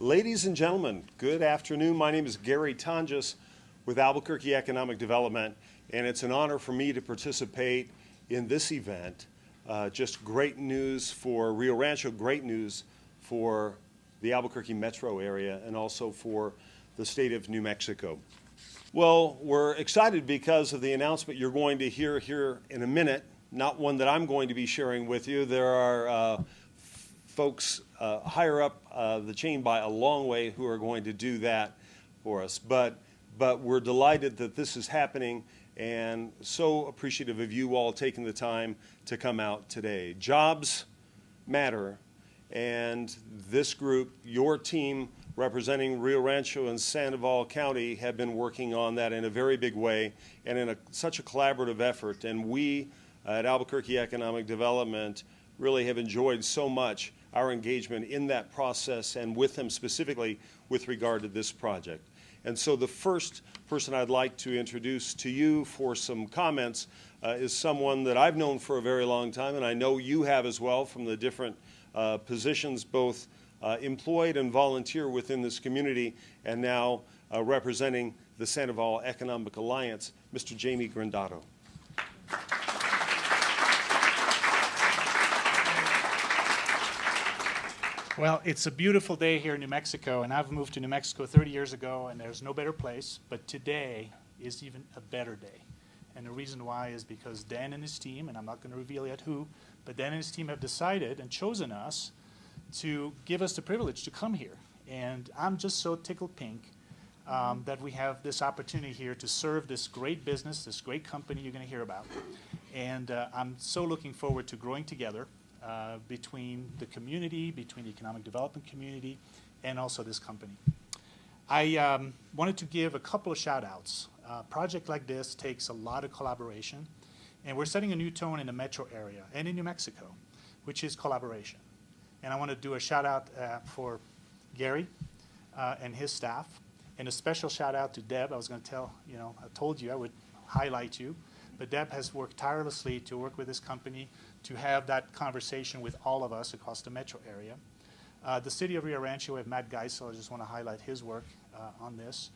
Ladies and gentlemen, good afternoon. My name is Gary Tonjes with Albuquerque Economic Development, and it's an honor for me to participate in this event. Just great news for Rio Rancho, great news for the Albuquerque metro area, and also for the state of New Mexico. Well, we're excited because of the announcement you're going to hear here in a minute, not one that I'm going to be sharing with you. There are folks higher up the chain by a long way who are going to do that for us. But we're delighted that this is happening and so appreciative of you all taking the time to come out today. Jobs matter, and this group, your team representing Rio Rancho and Sandoval County, have been working on that in a very big way and in such a collaborative effort. And we at Albuquerque Economic Development really have enjoyed so much our engagement in that process and with them specifically with regard to this project. And so the first person I'd like to introduce to you for some comments is someone that I've known for a very long time, and I know you have as well from the different positions, both employed and volunteer within this community, and now representing the Sandoval Economic Alliance, Mr. Jamie Grandado. Well, it's a beautiful day here in New Mexico, and I've moved to New Mexico 30 years ago, and there's no better place, but today is even a better day. And the reason why is because Dan and his team, and I'm not going to reveal yet who, but Dan and his team have decided and chosen us to give us the privilege to come here. And I'm just so tickled pink that we have this opportunity here to serve this great business, this great company you're going to hear about. And I'm so looking forward to growing together between the community, between the economic development community, and also this company. I wanted to give a couple of shout outs. A project like this takes a lot of collaboration, and we're setting a new tone in the metro area and in New Mexico, which is collaboration. And I want to do a shout out for Gary and his staff, and a special shout out to Deb. I was going to tell, I told you I would highlight you, but Deb has worked tirelessly to work with this company to have that conversation with all of us across the metro area. The city of Rio Rancho, we have Matt Geisel. I just want to highlight his work on this.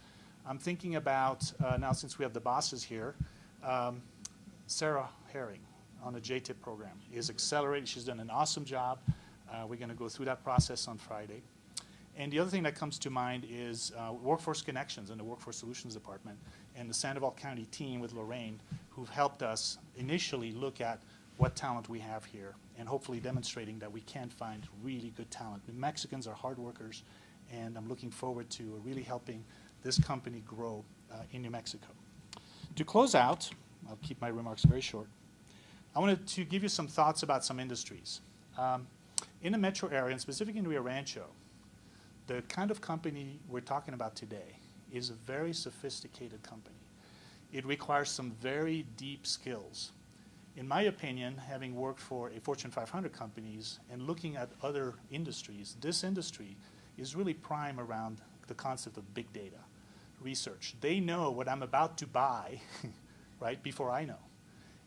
I'm thinking about, now since we have the bosses here, Sarah Herring on the JTIP program is accelerating. She's done an awesome job. We're going to go through that process on Friday. And the other thing that comes to mind is Workforce Connections and the Workforce Solutions Department and the Sandoval County team with Lorraine, who've helped us initially look at what talent we have here, and hopefully demonstrating that we can find really good talent. New Mexicans are hard workers, and I'm looking forward to really helping this company grow in New Mexico. To close out, I'll keep my remarks very short, I wanted to give you some thoughts about some industries. In the metro area, and specifically in Rio Rancho, the kind of company we're talking about today is a very sophisticated company. It requires some very deep skills. In my opinion, having worked for a Fortune 500 companies and looking at other industries, this industry is really prime around the concept of big data research. They know what I'm about to buy, right, before I know.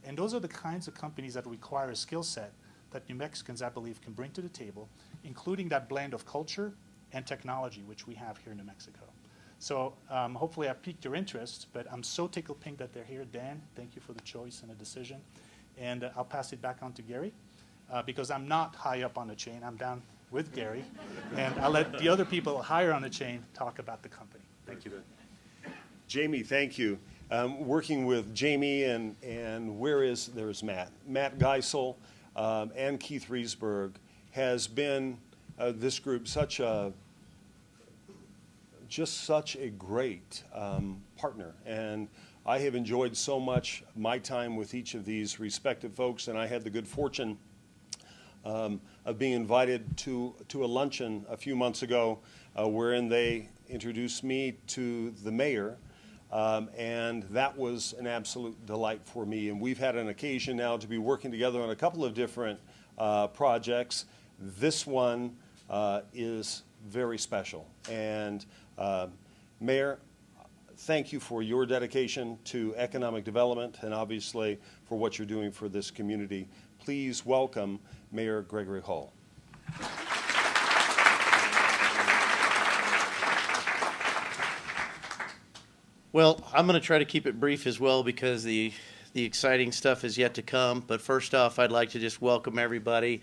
And those are the kinds of companies that require a skill set that New Mexicans, I believe, can bring to the table, including that blend of culture and technology, which we have here in New Mexico. So hopefully I've piqued your interest, but I'm so tickled pink that they're here. Dan, thank you for the choice and the decision. And I'll pass it back on to Gary, because I'm not high up on the chain. I'm down with Gary. And I'll let the other people higher on the chain talk about the company. Thank you. Jamie, thank you. Working with Jamie and there's Matt. Matt Geisel and Keith Riesberg has been this group just such a great partner. And I have enjoyed so much my time with each of these respective folks, and I had the good fortune of being invited to a luncheon a few months ago wherein they introduced me to the mayor, and that was an absolute delight for me. And we've had an occasion now to be working together on a couple of different projects. This one is very special. And Mayor, thank you for your dedication to economic development and obviously for what you're doing for this community. Please welcome Mayor Greggory Hall. Well, I'm going to try to keep it brief as well because the exciting stuff is yet to come. But first off, I'd like to just welcome everybody.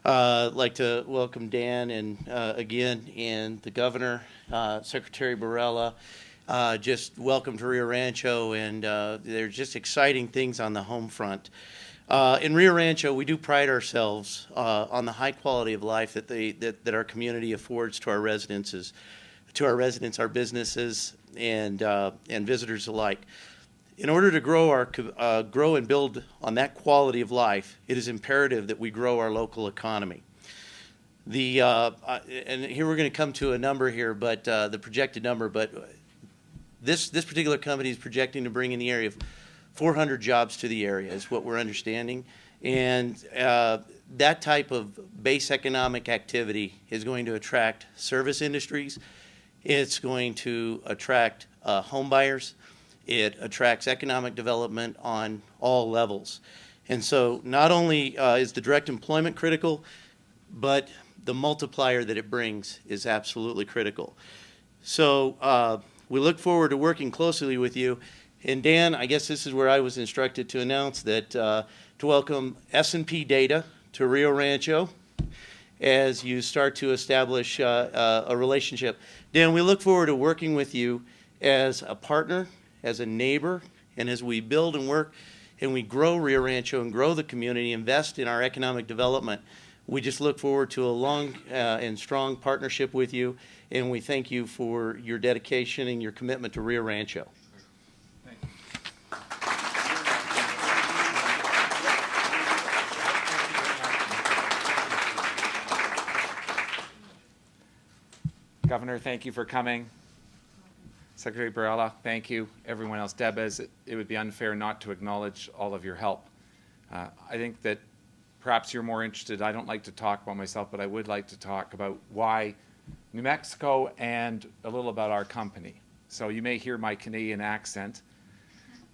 I'd like to welcome Dan and again, and the governor, Secretary Barella. Just welcome to Rio Rancho, and there's just exciting things on the home front. In Rio Rancho, we do pride ourselves on the high quality of life that our community affords to our residents, our businesses, and visitors alike. In order to grow and build on that quality of life, it is imperative that we grow our local economy. And here we're going to come to a number here, but the projected number. But this particular company is projecting to bring in the area of 400 jobs to the area, is what we're understanding. And that type of base economic activity is going to attract service industries. It's going to attract home buyers. It attracts economic development on all levels. And so not only is the direct employment critical, but the multiplier that it brings is absolutely critical. So we look forward to working closely with you. And Dan, I guess this is where I was instructed to announce that to welcome S&P Data to Rio Rancho as you start to establish a relationship. Dan, we look forward to working with you as a partner, as a neighbor, and as we build and work and we grow Rio Rancho and grow the community, invest in our economic development. We just look forward to a long and strong partnership with you, and we thank you for your dedication and your commitment to Rio Rancho. Governor, thank you for coming. Secretary Barella, thank you. Everyone else, Deb, it would be unfair not to acknowledge all of your help. I think that perhaps you're more interested. I don't like to talk about myself, but I would like to talk about why New Mexico and a little about our company. So you may hear my Canadian accent.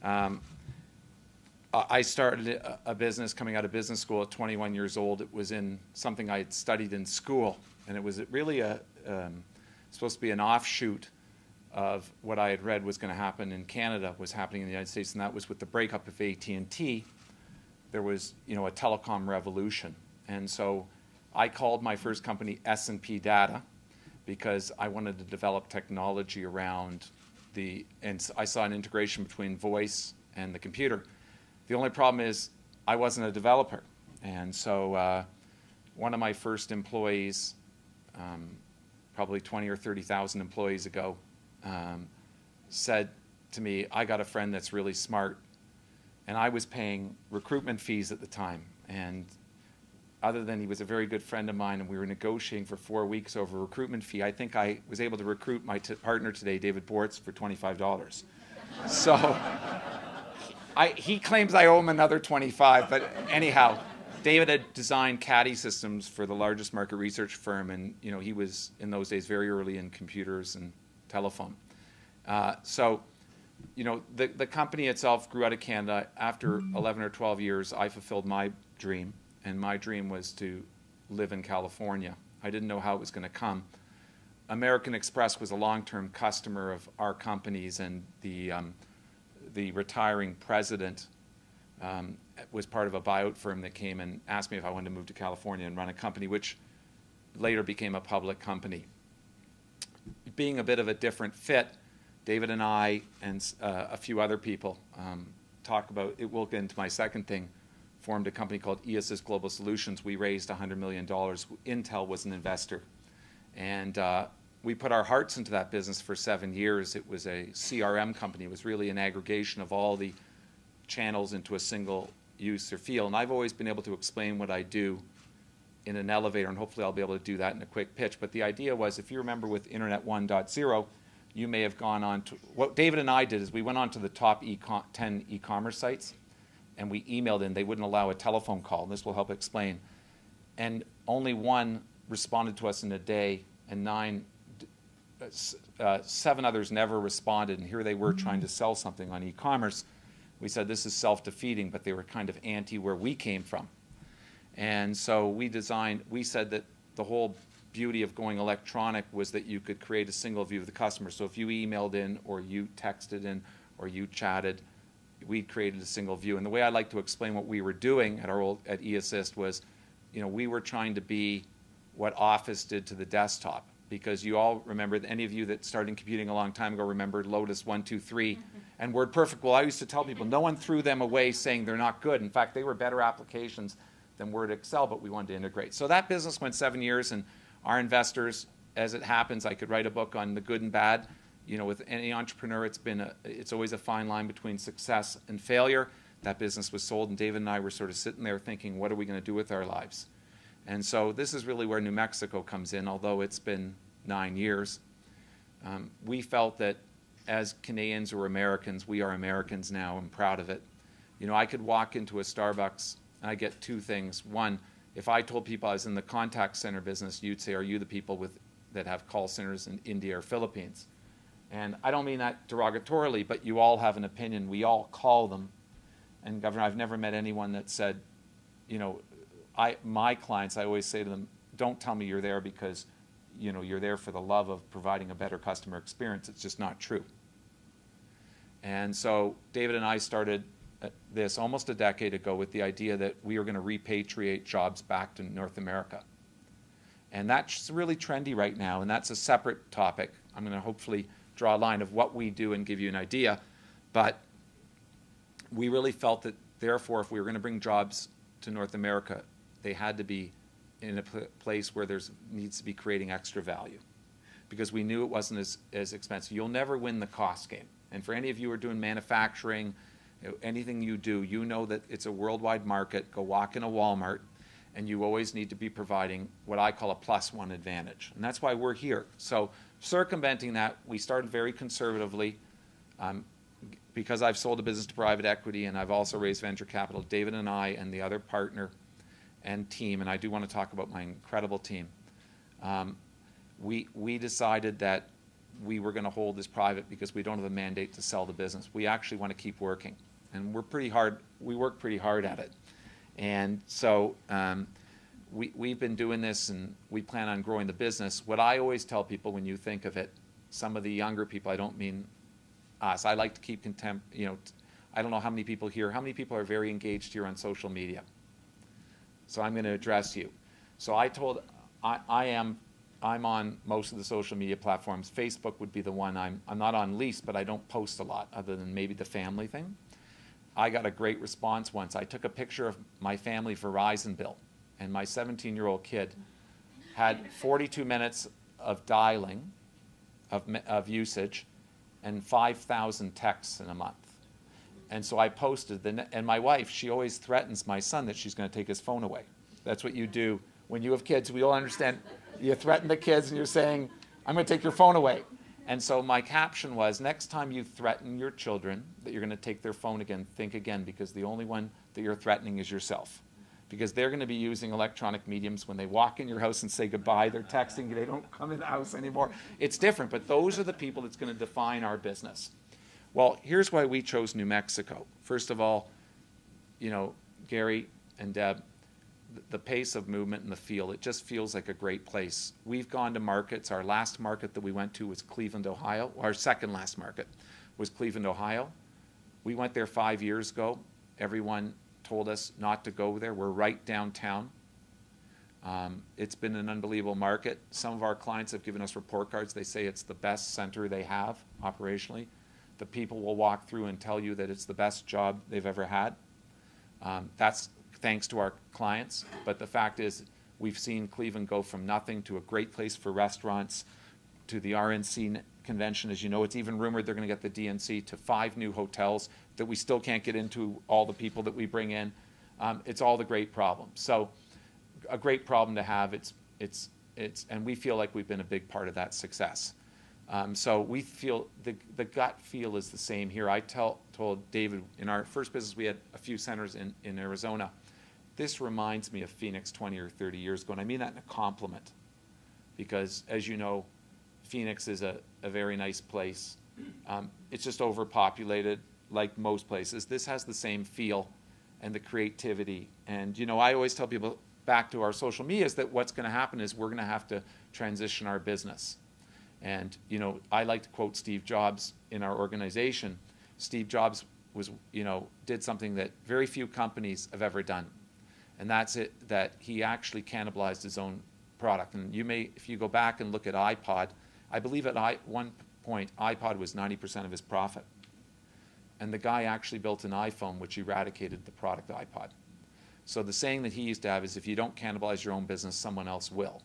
I started a business coming out of business school at 21 years old. It was in something I had studied in school, and it was really supposed to be an offshoot of what I had read was going to happen in Canada, was happening in the United States, and that was with the breakup of AT&T. There was, a telecom revolution. And so I called my first company S&P Data because I wanted to develop technology around and I saw an integration between voice and the computer. The only problem is I wasn't a developer. And so one of my first employees, probably 20 or 30,000 employees ago, said to me, I got a friend that's really smart. And I was paying recruitment fees at the time. And other than he was a very good friend of mine and we were negotiating for 4 weeks over a recruitment fee, I think I was able to recruit my partner today, David Bortz, for $25. So he claims I owe him another 25, but anyhow, David had designed caddy systems for the largest market research firm, and he was in those days very early in computers and telephone. So the company itself grew out of Canada. After 11 or 12 years, I fulfilled my dream, and my dream was to live in California. I didn't know how it was going to come. American Express was a long-term customer of our companies, and the retiring president was part of a buyout firm that came and asked me if I wanted to move to California and run a company, which later became a public company. Being a bit of a different fit, David and I and a few other people talk about it. We'll get into my second thing. Formed a company called eAssist Global Solutions. We raised $100 million. Intel was an investor, and we put our hearts into that business for 7 years. It was a CRM company. It was really an aggregation of all the channels into a single use or feel. And I've always been able to explain what I do in an elevator, and hopefully I'll be able to do that in a quick pitch. But the idea was, if you remember with Internet 1.0, you may have gone on to, what David and I did is we went on to the top 10 e-commerce sites, and we emailed in. They wouldn't allow a telephone call, and this will help explain. And only one responded to us in a day, and 7 others never responded, and here they were trying to sell something on e-commerce. We said this is self-defeating, but they were kind of anti where we came from. And so we said that the whole beauty of going electronic was that you could create a single view of the customer. So if you emailed in or you texted in or you chatted, we created a single view. And the way I like to explain what we were doing at eAssist was, we were trying to be what Office did to the desktop. Because you all remember, any of you that started computing a long time ago remember Lotus 1-2-3 and WordPerfect. Well, I used to tell people no one threw them away saying they're not good. In fact, they were better applications than Word, Excel, but we wanted to integrate. So that business went 7 years, and our investors, as it happens, I could write a book on the good and bad. With any entrepreneur, it's always a fine line between success and failure. That business was sold, and David and I were sort of sitting there thinking, what are we going to do with our lives? And so this is really where New Mexico comes in, although it's been 9 years. We felt that as Canadians or Americans, we are Americans now. I'm proud of it. I could walk into a Starbucks and I get two things. One, if I told people I was in the contact center business, you'd say, are you the people that have call centers in India or Philippines? And I don't mean that derogatorily, but you all have an opinion. We all call them. And Governor, I've never met anyone that said, my clients, I always say to them, don't tell me you're there because, you're there for the love of providing a better customer experience. It's just not true. And so David and I started this almost a decade ago with the idea that we were going to repatriate jobs back to North America. And that's really trendy right now, and that's a separate topic. I'm going to hopefully draw a line of what we do and give you an idea. But we really felt that, therefore, if we were going to bring jobs to North America, they had to be in a place where there's needs to be creating extra value, because we knew it wasn't as expensive. You'll never win the cost game. And for any of you who are doing manufacturing, anything you do, you know that it's a worldwide market. Go walk in a Walmart, and you always need to be providing what I call a +1 advantage. And that's why we're here. So circumventing that, we started very conservatively. Because I've sold a business to private equity and I've also raised venture capital, David and I and the other partner and team, and I do want to talk about my incredible team, we decided that we were going to hold this private because we don't have a mandate to sell the business. We actually want to keep working, and we work pretty hard at it. And so we've been doing this, and we plan on growing the business. What I always tell people when you think of it, some of the younger people, I don't mean us. I like to keep I don't know how many people here, how many people are very engaged here on social media? So I'm going to address you. So I'm on most of the social media platforms. Facebook would be the one. I'm not on least, but I don't post a lot other than maybe the family thing. I got a great response once. I took a picture of my family Verizon bill, and my 17-year-old kid had 42 minutes of dialing, of usage, and 5,000 texts in a month. And so I posted, and my wife, she always threatens my son that she's going to take his phone away. That's what you do when you have kids. We all understand. You threaten the kids and you're saying, I'm going to take your phone away. And so my caption was, next time you threaten your children that you're going to take their phone again, think again, because the only one that you're threatening is yourself. Because they're going to be using electronic mediums when they walk in your house and say goodbye. They're texting, they don't come in the house anymore. It's different, but those are the people that's going to define our business. Well, here's why we chose New Mexico. First of all, Gary and Deb, the pace of movement in the field, it just feels like a great place. We've gone to markets. Our last market that we went to was Cleveland, Ohio. Our second last market was Cleveland, Ohio. We went there 5 years ago. Everyone told us not to go there. We're right downtown. It's been an unbelievable market. Some of our clients have given us report cards. They say it's the best center they have operationally. The people will walk through and tell you that it's the best job they've ever had. That's thanks to our clients. But the fact is, we've seen Cleveland go from nothing to a great place for restaurants, to the RNC convention. As you know, it's even rumored they're going to get the DNC, to 5 new hotels that we still can't get into, all the people that we bring in. It's all the great problems. So a great problem to have. And we feel like we've been a big part of that success. So we feel the gut feel is the same here. I told David, in our first business, we had a few centers in Arizona. This reminds me of Phoenix 20 or 30 years ago, and I mean that in a compliment, because as you know, Phoenix is a very nice place. It's just overpopulated, like most places. This has the same feel and the creativity. And I always tell people, back to our social media is that what's going to happen is we're going to have to transition our business. And, you know, I like to quote Steve Jobs in our organization. Steve Jobs was, you know, did something that very few companies have ever done. And that's it, that he actually cannibalized his own product. And you may, if you go back and look at iPod, I believe at one point, iPod was 90% of his profit. And the guy actually built an iPhone which eradicated the product iPod. So the saying that he used to have is, if you don't cannibalize your own business, someone else will.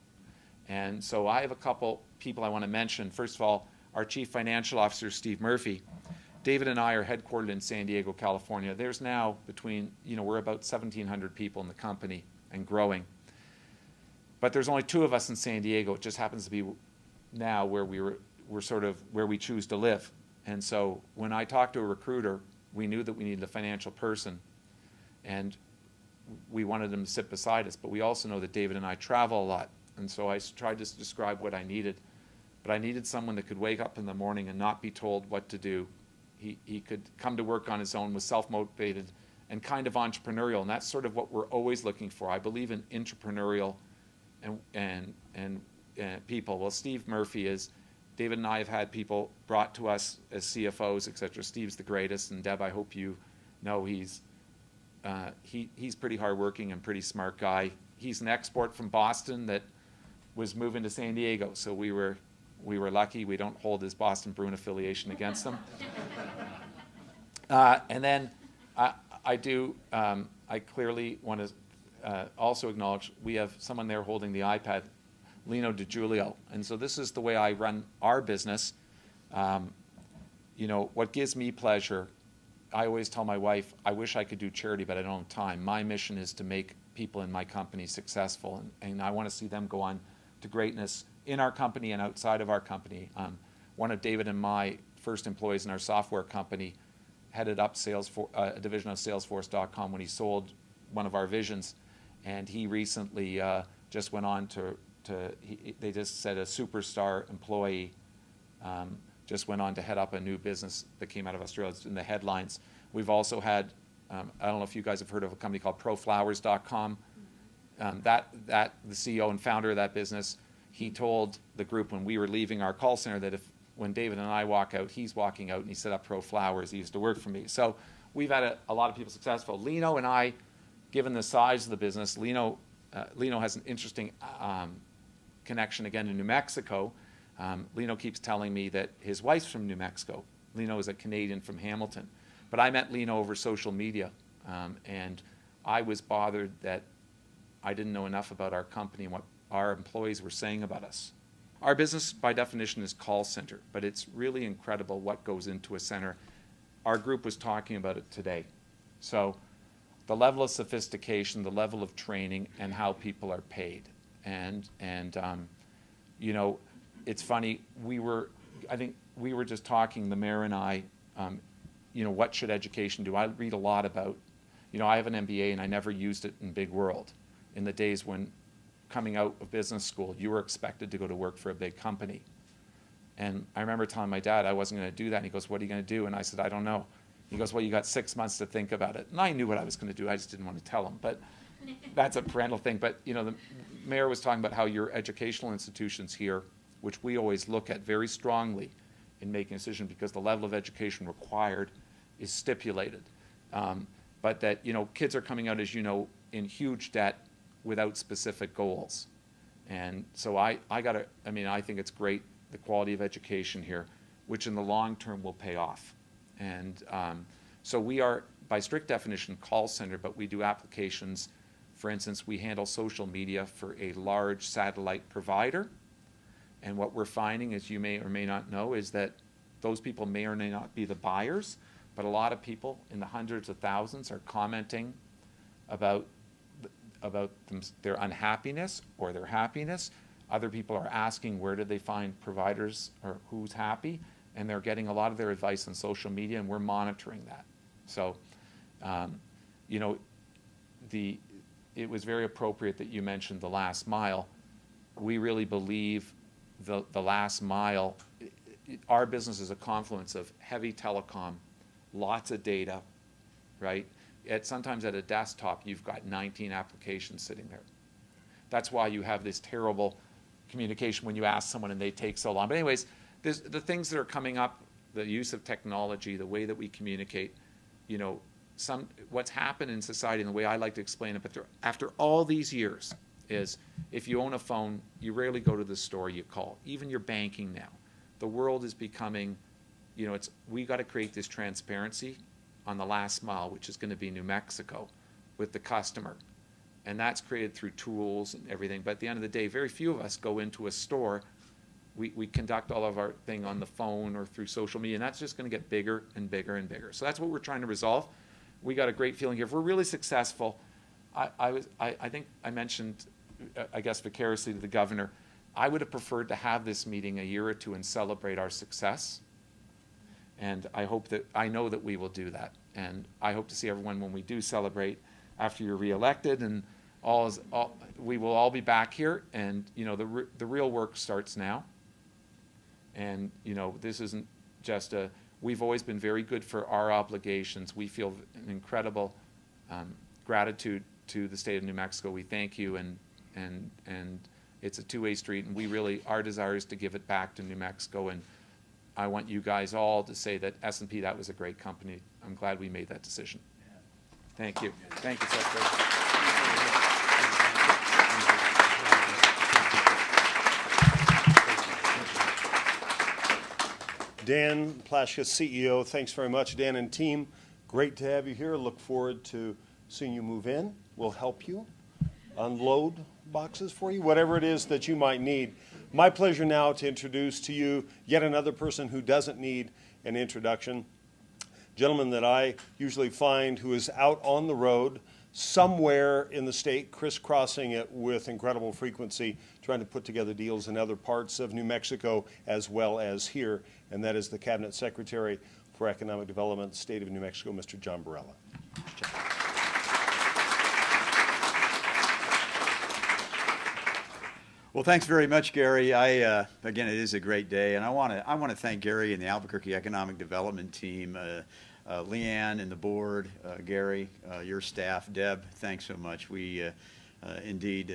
And so I have a couple people I want to mention. First of all, our Chief Financial Officer, Steve Murphy. David and I are headquartered in San Diego, California. There's now between, you know, we're about 1,700 people in the company and growing. But there's only 2 of us in San Diego. It just happens to be now where we're sort of where we choose to live. And so when I talked to a recruiter, we knew that we needed a financial person. And we wanted him to sit beside us. But we also know that David and I travel a lot. And so I tried to describe what I needed. But I needed someone that could wake up in the morning and not be told what to do. He could come to work on his own, was self-motivated, and kind of entrepreneurial. And that's sort of what we're always looking for. I believe in entrepreneurial and people. Well, Steve Murphy is, David and I have had people brought to us as CFOs, et cetera. Steve's the greatest. And Deb, I hope you know he's pretty hardworking and pretty smart guy. He's an export from Boston that was moving to San Diego. So we were lucky. We don't hold his Boston Bruin affiliation against him. And then I clearly want to also acknowledge we have someone there holding the iPad, Lino DiGiulio. And so this is the way I run our business. You know, what gives me pleasure, I always tell my wife, I wish I could do charity, but I don't have time. My mission is to make people in my company successful, and I want to see them go on to greatness in our company and outside of our company. One of David and my first employees in our software company headed up a division of Salesforce.com when he sold one of our visions, and he recently just went on they just said a superstar employee just went on to head up a new business that came out of Australia. It's in the headlines. We've also had, I don't know if you guys have heard of a company called ProFlowers.com. The CEO and founder of that business, he told the group when we were leaving our call center that when David and I walk out, he's walking out, and he set up Pro Flowers. He used to work for me. So we've had a lot of people successful. Lino and I, given the size of the business, Lino has an interesting connection again to New Mexico. Lino keeps telling me that his wife's from New Mexico. Lino is a Canadian from Hamilton. But I met Lino over social media, and I was bothered that I didn't know enough about our company and what our employees were saying about us. Our business, by definition, is call center, but it's really incredible what goes into a center. Our group was talking about it today. So the level of sophistication, the level of training, and how people are paid. And you know, it's funny, I think we were just talking, the mayor and I, you know, what should education do? I read a lot about, you know, I have an MBA and I never used it in big world. In the days when coming out of business school, you were expected to go to work for a big company. And I remember telling my dad I wasn't going to do that. And he goes, what are you going to do? And I said, I don't know. He goes, well, you got 6 months to think about it. And I knew what I was going to do. I just didn't want to tell him. But that's a parental thing. But, you know, the mayor was talking about how your educational institutions here, which we always look at very strongly in making a decision because the level of education required is stipulated. But that, you know, kids are coming out, as you know, in huge debt without specific goals. And so I think it's great, the quality of education here, which in the long term will pay off. And so we are, by strict definition, call center, but we do applications. For instance, we handle social media for a large satellite provider. And what we're finding, as you may or may not know, is that those people may or may not be the buyers, but a lot of people in the hundreds of thousands are commenting about their unhappiness or their happiness. Other people are asking where do they find providers or who's happy, and they're getting a lot of their advice on social media, and we're monitoring that. So, you know, it was very appropriate that you mentioned the last mile. We really believe the last mile, our business is a confluence of heavy telecom, lots of data, right? Sometimes at a desktop, you've got 19 applications sitting there. That's why you have this terrible communication when you ask someone and they take so long. But anyways, the things that are coming up, the use of technology, the way that we communicate, you know, what's happened in society and the way I like to explain it, but after all these years, is if you own a phone, you rarely go to the store, you call. Even your banking now. The world is becoming, you know, we got to create this transparency on the last mile, which is going to be New Mexico, with the customer. And that's created through tools and everything. But at the end of the day, very few of us go into a store. We conduct all of our thing on the phone or through social media, and that's just going to get bigger and bigger and bigger. So that's what we're trying to resolve. We got a great feeling here. If we're really successful, I think I mentioned, I guess vicariously to the governor, I would have preferred to have this meeting a year or two and celebrate our success. And I know that we will do that. And I hope to see everyone when we do celebrate after you're reelected, and we will all be back here. And you know, the real work starts now. And you know, this isn't just we've always been very good for our obligations. We feel an incredible gratitude to the state of New Mexico. We thank you, and it's a two-way street, and our desire is to give it back to New Mexico. And I want you guys all to say that S&P, that was a great company. I'm glad we made that decision. Thank you. Thank you, Secretary. Dan Plaschke, CEO, thanks very much. Dan and team, great to have you here. Look forward to seeing you move in. We'll help you unload boxes for you, whatever it is that you might need. My pleasure now to introduce to you yet another person who doesn't need an introduction. Gentleman that I usually find who is out on the road somewhere in the state, crisscrossing it with incredible frequency, trying to put together deals in other parts of New Mexico as well as here, and that is the Cabinet Secretary for Economic Development, State of New Mexico, Mr. John Barela. Well, thanks very much, Gary. Again, it is a great day, and I want to thank Gary and the Albuquerque Economic Development team, Leanne and the board, Gary, your staff, Deb. Thanks so much. We indeed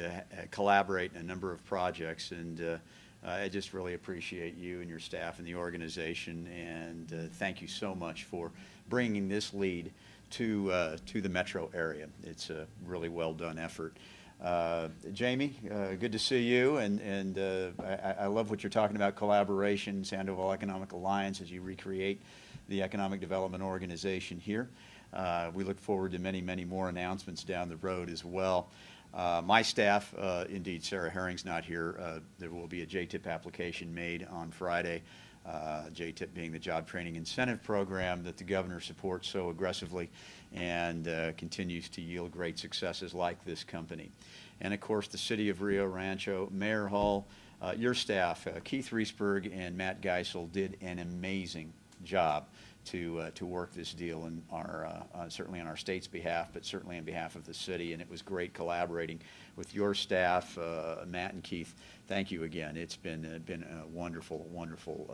collaborate in a number of projects, and I just really appreciate you and your staff and the organization, and thank you so much for bringing this lead to the metro area. It's a really well done effort. Jamie, good to see you, and I love what you're talking about, collaboration, Sandoval Economic Alliance, as you recreate the Economic Development Organization here. We look forward to many, many more announcements down the road as well. My staff, indeed, Sarah Herring's not here. There will be a JTIP application made on Friday, JTIP being the Job Training Incentive Program that the governor supports so aggressively and continues to yield great successes like this company. And of course, the City of Rio Rancho, Mayor Hall, your staff, Keith Riesberg and Matt Geisel did an amazing job to work this deal, and certainly on our state's behalf, but certainly on behalf of the city. And it was great collaborating with your staff, Matt and Keith. Thank you again. It's been a wonderful, wonderful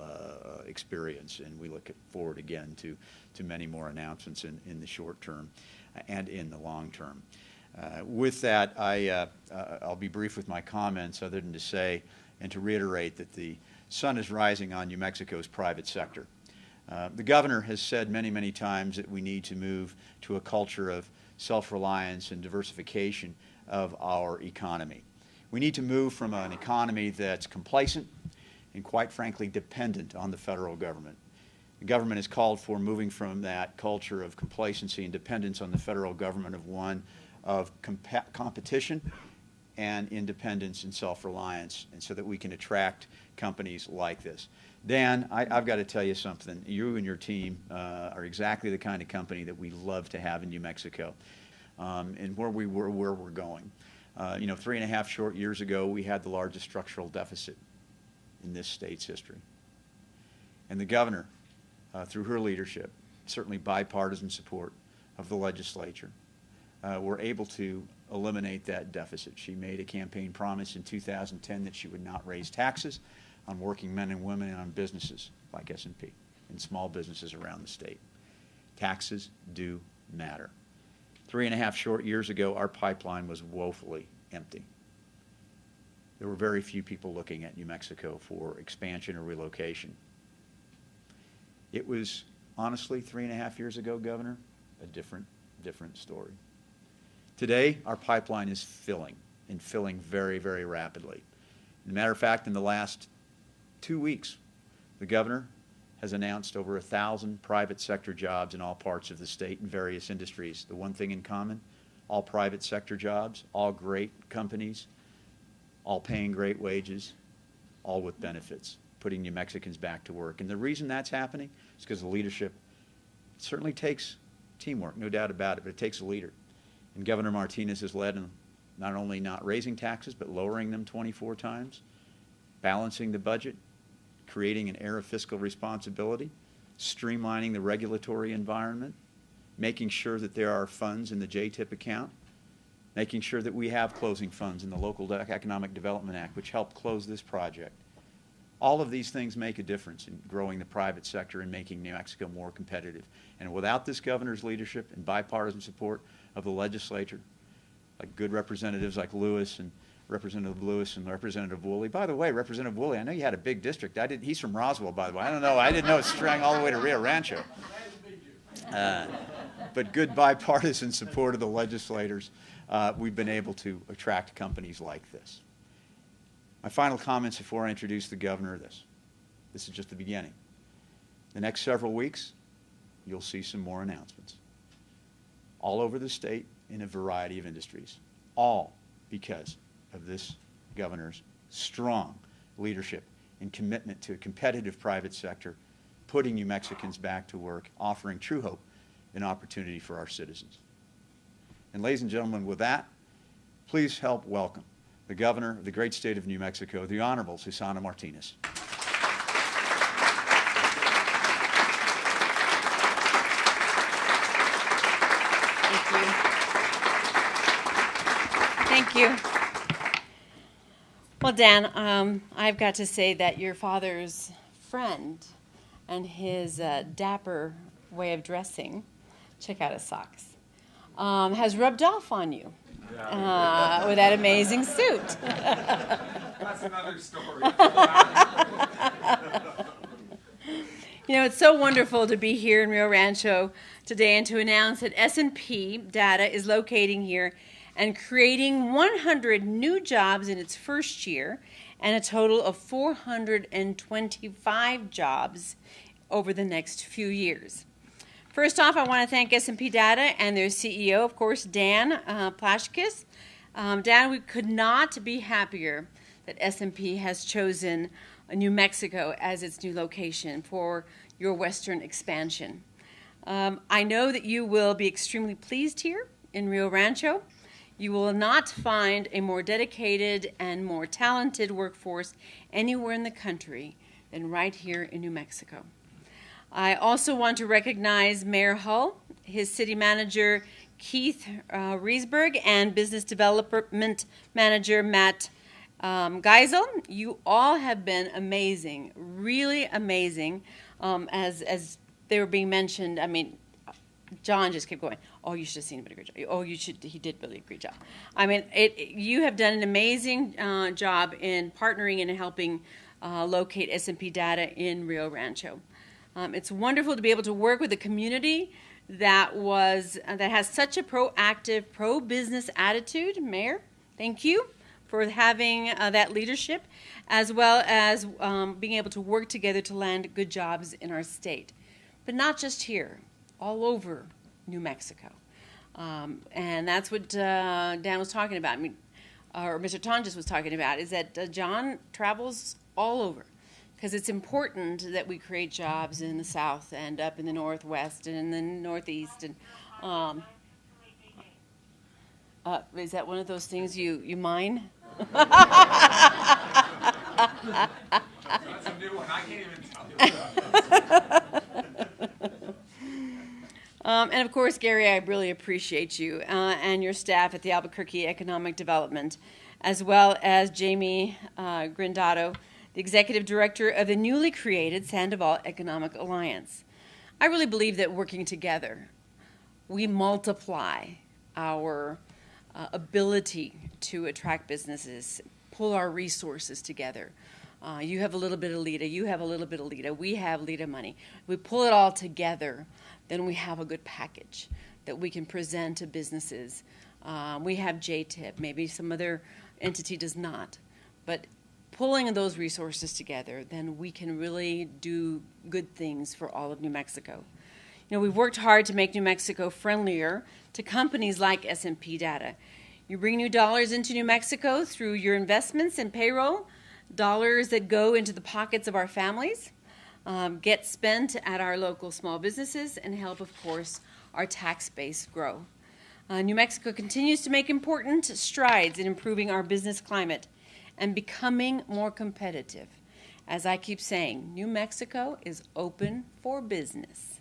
experience, and we look forward again to many more announcements in the short term and in the long term. With that, I'll be brief with my comments, other than to say and to reiterate that the sun is rising on New Mexico's private sector. The governor has said many, many times that we need to move to a culture of self-reliance and diversification of our economy. We need to move from an economy that's complacent and, quite frankly, dependent on the federal government. The government has called for moving from that culture of complacency and dependence on the federal government of one of competition and independence and self-reliance, and so that we can attract companies like this. Dan, I've got to tell you something. You and your team are exactly the kind of company that we love to have in New Mexico, and where we're going. 3.5 short years ago, we had the largest structural deficit in this state's history. And the governor, through her leadership, certainly bipartisan support of the legislature, were able to eliminate that deficit. She made a campaign promise in 2010 that she would not raise taxes on working men and women and on businesses like S&P and small businesses around the state. Taxes do matter. 3.5 short years ago, our pipeline was woefully empty. there were very few people looking at New Mexico for expansion or relocation. It was, honestly, 3.5 years ago, Governor, a different story. Today, our pipeline is filling, and filling very, very rapidly. As a matter of fact, in the last 2 weeks, the governor has announced over 1,000 private sector jobs in all parts of the state in various industries. The one thing in common, all private sector jobs, all great companies, all paying great wages, all with benefits, putting New Mexicans back to work. And the reason that's happening is because the leadership, it certainly takes teamwork, no doubt about it, but it takes a leader. And Governor Martínez has led in not only not raising taxes, but lowering them 24 times, balancing the budget, creating an air of fiscal responsibility, streamlining the regulatory environment, making sure that there are funds in the JTIP account, making sure that we have closing funds in the Local Economic Development Act, which helped close this project. All of these things make a difference in growing the private sector and making New Mexico more competitive. And without this governor's leadership and bipartisan support of the legislature, like good representatives like Lewis and Representative Woolley. By the way, Representative Woolley, I know you had a big district. He's from Roswell, by the way. I don't know. I didn't know it sprang all the way to Rio Rancho. But good bipartisan support of the legislators, we've been able to attract companies like this. My final comments before I introduce the governor are this. This is just the beginning. The next several weeks, you'll see some more announcements. All over the state in a variety of industries. All because of this governor's strong leadership and commitment to a competitive private sector, putting New Mexicans back to work, offering true hope and opportunity for our citizens. And ladies and gentlemen, with that, please help welcome the governor of the great state of New Mexico, the Honorable Susana Martínez. Thank you. Well, Dan, I've got to say that your father's friend and his dapper way of dressing, check out his socks, has rubbed off on you with that amazing suit. That's another story. You know, it's so wonderful to be here in Rio Rancho today and to announce that S&P Data is locating here and creating 100 new jobs in its first year and a total of 425 jobs over the next few years. First off, I want to thank S&P Data and their CEO, of course, Dan Plashkis. Dan, we could not be happier that S&P has chosen New Mexico as its new location for your western expansion. I know that you will be extremely pleased here in Rio Rancho. You will not find a more dedicated and more talented workforce anywhere in the country than right here in New Mexico. I also want to recognize Mayor Hull, his city manager Keith Riesberg, and business development manager Matt Geisel. You all have been amazing, really amazing. As they were being mentioned, I mean, John just kept going, oh, you should have seen him do a great job. Oh, he did really a great job. I mean, you have done an amazing job in partnering and helping locate S&P Data in Rio Rancho. It's wonderful to be able to work with a community that has such a proactive, pro-business attitude. Mayor, thank you for having that leadership, as well as being able to work together to land good jobs in our state. But not just here, all over New Mexico. And that's what Dan was talking about, or Mr. Tonjes was talking about, is that John travels all over. Because it's important that we create jobs in the south and up in the northwest and in the northeast. And is that one of those things you mine? That's a new one. I can't even tell you. And of course, Gary, I really appreciate you and your staff at the Albuquerque Economic Development, as well as Jamie Grindato, the executive director of the newly created Sandoval Economic Alliance. I really believe that working together, we multiply our ability to attract businesses, pull our resources together. You have a little bit of LITA, you have a little bit of LITA, we have LITA money. We pull it all together, then we have a good package that we can present to businesses. We have JTIP, maybe some other entity does not. But pulling those resources together, then we can really do good things for all of New Mexico. You know, we've worked hard to make New Mexico friendlier to companies like S&P Data. You bring new dollars into New Mexico through your investments and payroll, dollars that go into the pockets of our families, get spent at our local small businesses, and help, of course, our tax base grow. New Mexico continues to make important strides in improving our business climate and becoming more competitive. As I keep saying, New Mexico is open for business.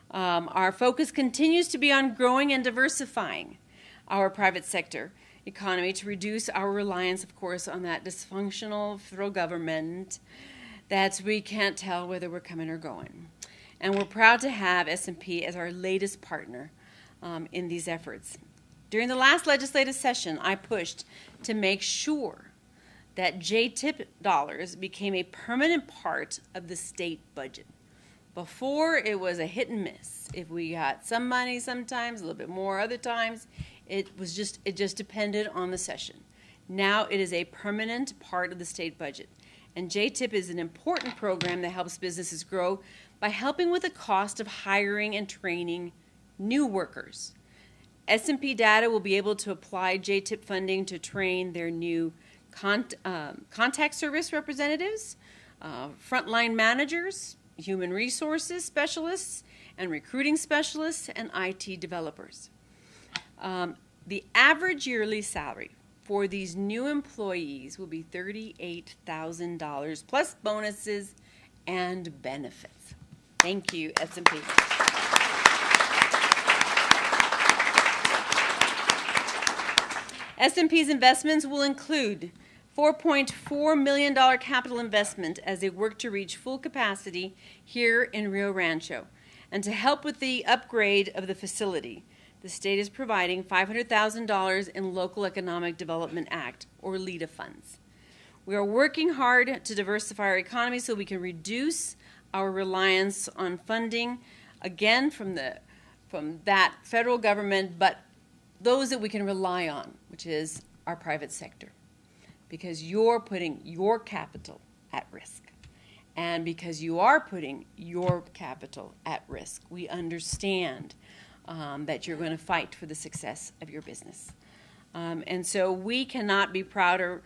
Our focus continues to be on growing and diversifying our private sector economy to reduce our reliance, of course, on that dysfunctional federal government that we can't tell whether we're coming or going. And we're proud to have S&P as our latest partner in these efforts. During the last legislative session, I pushed to make sure that JTIP dollars became a permanent part of the state budget. Before, it was a hit and miss. If we got some money sometimes, a little bit more other times, it just depended on the session. Now it is a permanent part of the state budget. And JTIP is an important program that helps businesses grow by helping with the cost of hiring and training new workers. S&P Data will be able to apply JTIP funding to train their new contact service representatives, frontline managers, human resources specialists, and recruiting specialists, and IT developers. The average yearly salary for these new employees will be $38,000 plus bonuses and benefits. Thank you, S&P. S&P's investments will include $4.4 million capital investment as they work to reach full capacity here in Rio Rancho. And to help with the upgrade of the facility, the state is providing $500,000 in Local Economic Development Act, or LITA funds. We are working hard to diversify our economy so we can reduce our reliance on funding, again, from that federal government, but those that we can rely on, which is our private sector. Because you're putting your capital at risk. And because you are putting your capital at risk, we understand that you're going to fight for the success of your business. And so we cannot be prouder.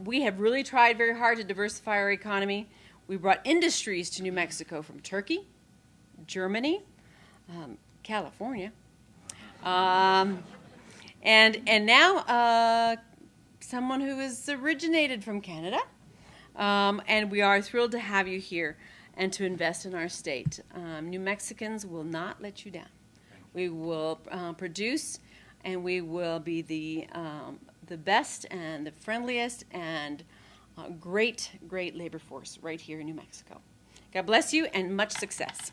We have really tried very hard to diversify our economy. We brought industries to New Mexico from Turkey, Germany, California, and now someone who is originated from Canada. And we are thrilled to have you here and to invest in our state. New Mexicans will not let you down. We will produce, and we will be the best and the friendliest and great labor force right here in New Mexico. God bless you and much success.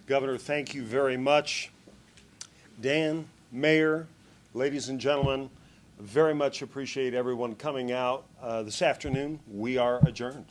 Governor, thank you very much. Dan, Mayor, ladies and gentlemen, very much appreciate everyone coming out this afternoon. We are adjourned.